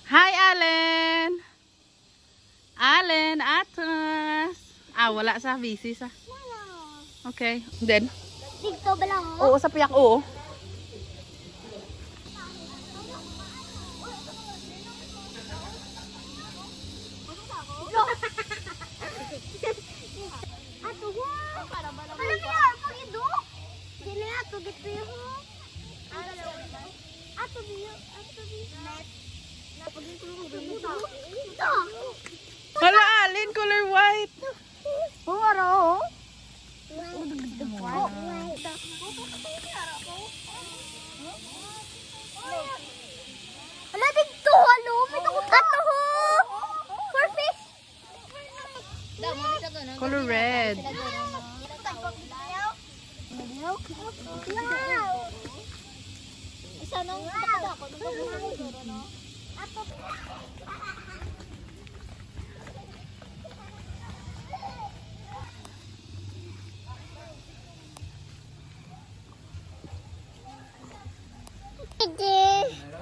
Hi, Allen! Allen, atas! Ah, wala sa busy sa. Okay, then? Dito ba lang? Oo, sa piyak, oo. Ato ho! Para ba naman? Ano kaya? Pagido? Hindi na ato gito yun ho. Ato biyo. Ato biyo. Napagin ko yung gusto. Wala, Allen, color white. Oo, araw. Wala dito, ano? May ato ho! For fish! Color red. Wow! Isa nang ako. Ato.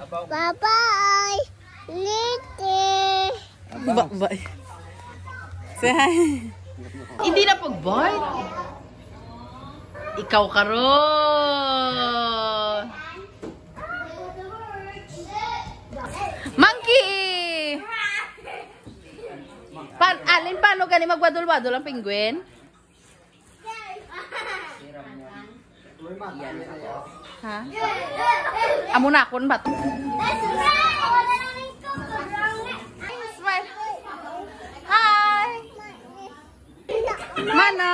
Bye-bye! Lite! Bye. Say hi. Hindi na pag-bite. Ikaw karon. Monkey! Alin, paano gani magwadol-wadol ang penguin? Ha? Amo na akon ba to? Smile. Hi! Mana?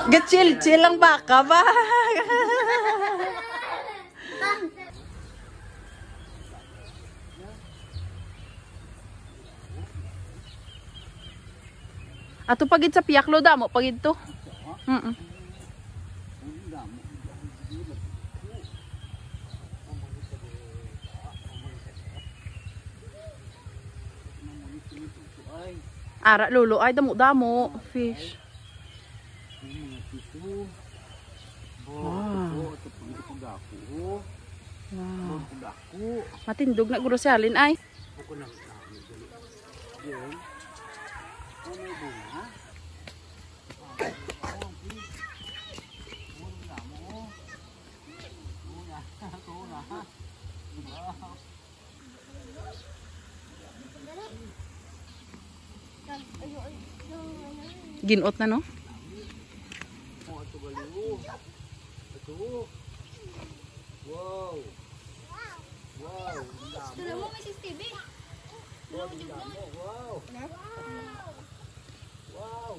Gachil-chil lang baka ba? Ato pagid sa piyaklo damo pagid to. Ara lolo ay damo-damo fish. Wow. Wow. Matindog na guro si Alin ay. Ginot na no? Wow. Wow. Gusto mo may CCTV? Wow. Wow.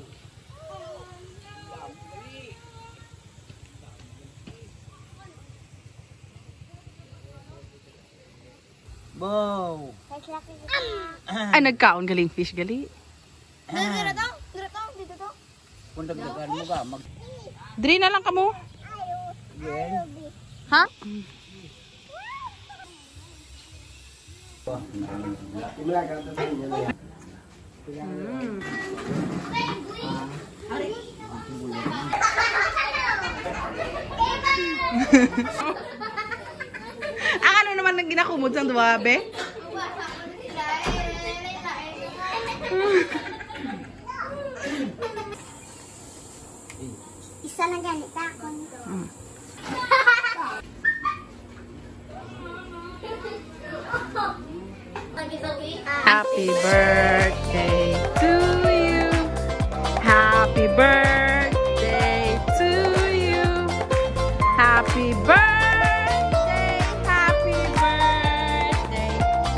Wow. Ay, nagkaon galing fish gali. Dito to? Dito to? Kung dagdagan mo ka, Dri na lang kamo. Ha? Ang ano naman nang ginakumod sa duwabe? Isa na ganit ako. Happy birthday to you. Happy birthday to you. Happy birthday. Happy birthday.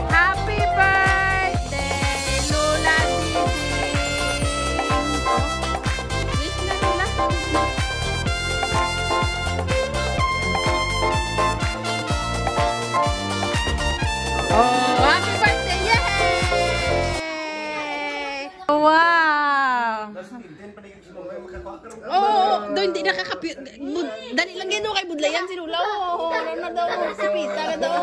Happy birthday, Lola Didi. Wish na Lola. Oh, happy birthday! Yay! Wow! Oh, do hindi nakakapi. Dali lang yan kay budlayan si Lula. Oh, na daw si Pita na daw.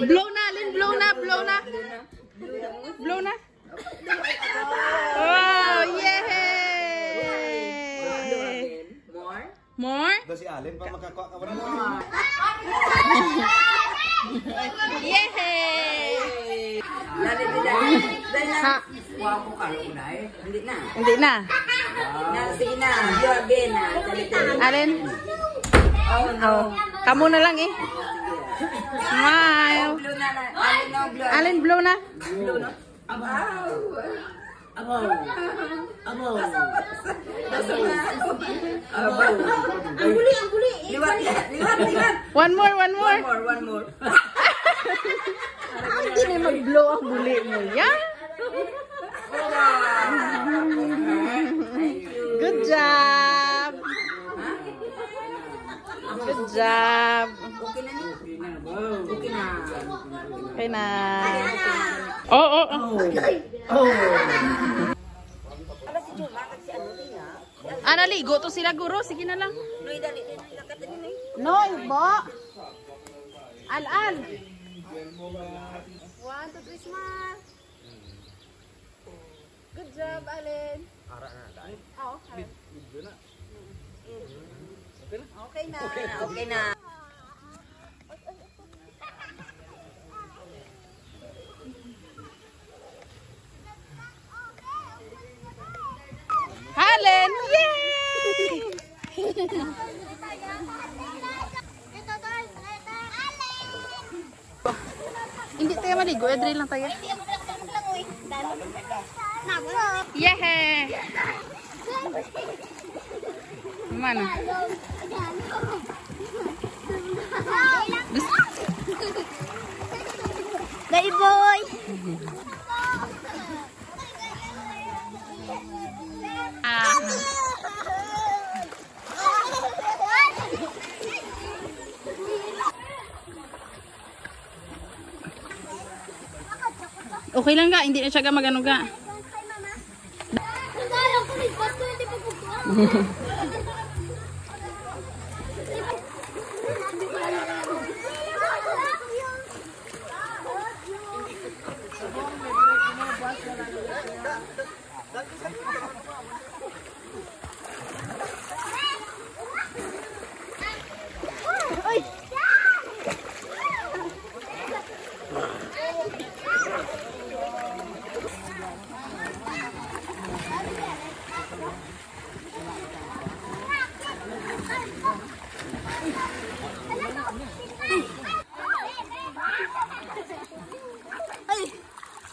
Blow na, Lin, blow na, blow na. Blow na. Wow, yay! More? Ba si Allen pa makakuha ka wala na. Yay! Ha? Kuha ko ka unay. Hindi na. Hindi na. Sige na. You again na. Alin? Oh, kamu na lang eh. Smile. Blue na na. Alin no blue. Alin, blow na. Blue no. Abaw. Abaw. Abaw. Abaw. Ang guli. Liwat. One more. One more. Hindi na mag-blow ang buli mo. Yan. Good job. Good job. Okay na ni. Okay na. Okay na. Oh. Ano, ligo to sila, guro. Sige na lang. Noy, bo. Al. 1, 2, 3, smile. Good job, Alin. Oo. Okay na. Okay na. Alin! Yay! Hindi tayo maligo, drill lang tayo. Yay! Mana? Day boy. Okay lang ga, hindi na siya magano ga.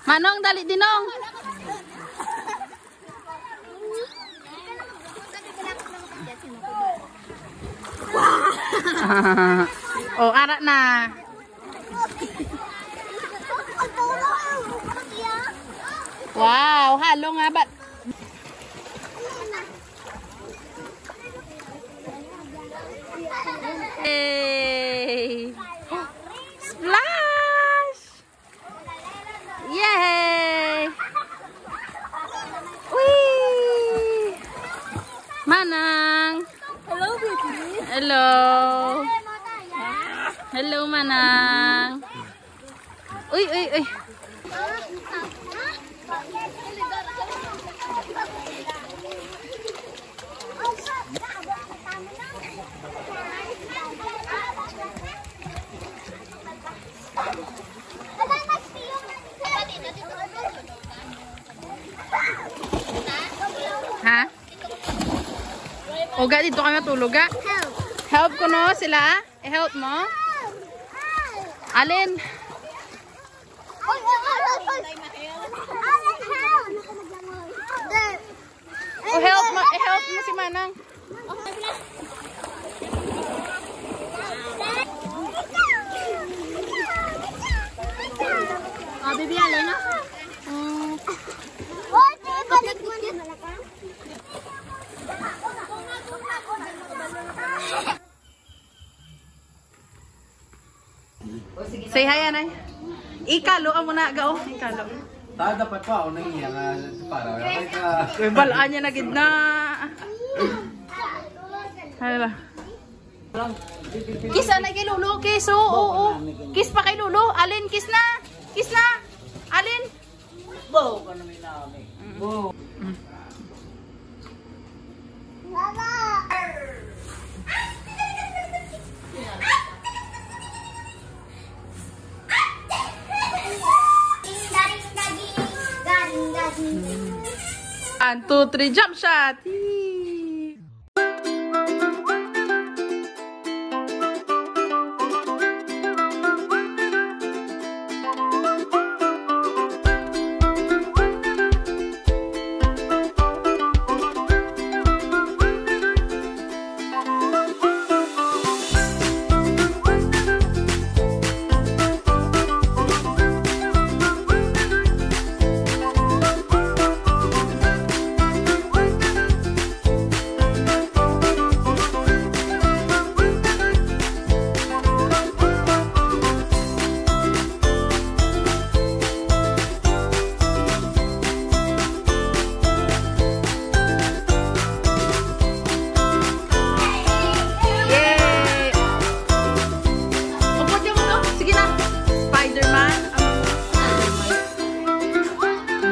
Manong, dali dinong. Oh, arak na. Wow, halo nga ba? Yay! Splash! Yay! Whee! Manang! Hello, baby. Hello! Hello, Manang! Uy! Ha? O ga, dito kami matulog ga? Help ko no sila? I-help mo? Alin? O help mo, i-help mo si Manang. Oh, baby, alin na? Say hi, Anay. Ikalo ang muna, gao. Ikalo. Dapat pa ako nang iya nga para. Uy, balaan niya na gid na. Hala. Kiss na kay Lolo, kiss. Oo. Kiss pa kay Lolo. Alin, kiss na. Kiss na. Alin. One, two, three, jump shot! Yee.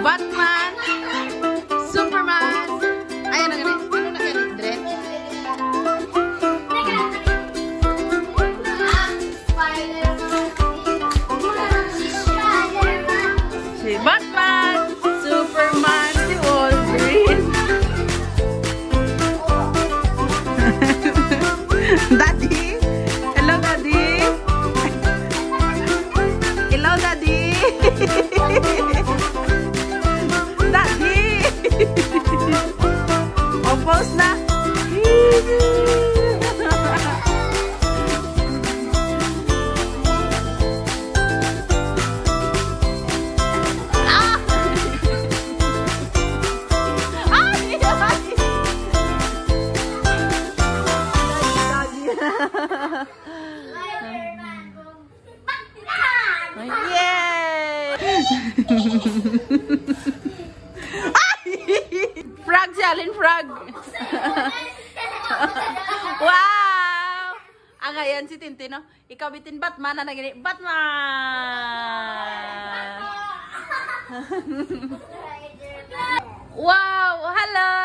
Batman, Superman, ayan na ganit. Ano na ganit, Dre? Si Batman, Superman, si Wolverine. Daddy? Hello, Daddy? Hello, Daddy? Daddy! O, pause na! Ah! Ay! Yay! Frog si Alin Frog. Wow! Ang ayan si Tintino. Ikaw bitin Batman na nagini. Batman! Wow! Hello!